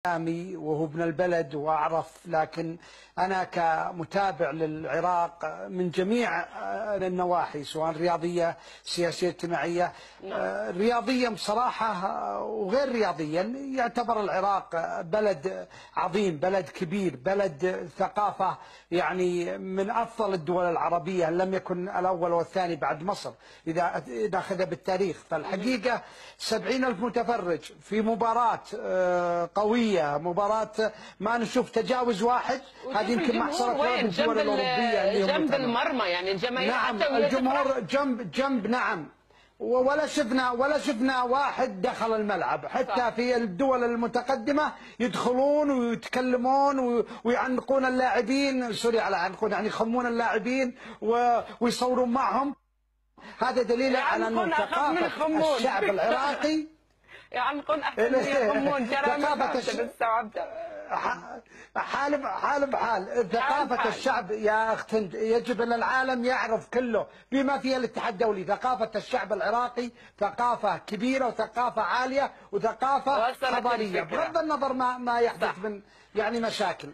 وهو ابن البلد وأعرف، لكن أنا كمتابع للعراق من جميع النواحي سواء رياضية سياسية اجتماعية، رياضيا بصراحة وغير رياضيا، يعتبر العراق بلد عظيم، بلد كبير، بلد ثقافة يعني من أفضل الدول العربية، إن لم يكن الأول والثاني بعد مصر إذا أخذ بالتاريخ. فالحقيقة 70,000 متفرج في مباراة قوية، مباراة ما نشوف تجاوز واحد، هذه يمكن ما حصلت في الدول الأوروبية اللي هم جنب المرمى، يعني الجماهير نعم حتى الجمهور جنب نعم، ولا شفنا واحد دخل الملعب، حتى صح. في الدول المتقدمة يدخلون ويتكلمون ويعنقون اللاعبين، سوري على عنقون، يعني يخمون اللاعبين ويصورون معهم. هذا دليل على أن ثقافة الشعب العراقي يعنقون احسن من يخمون. ترى ما استوعبت حال بحال. ثقافة الشعب يا أخت هند يجب أن العالم يعرف كله بما فيها الاتحاد الدولي. ثقافة الشعب العراقي ثقافة كبيرة وثقافة عالية وثقافة حضارية، بغض النظر ما يحدث من يعني مشاكل.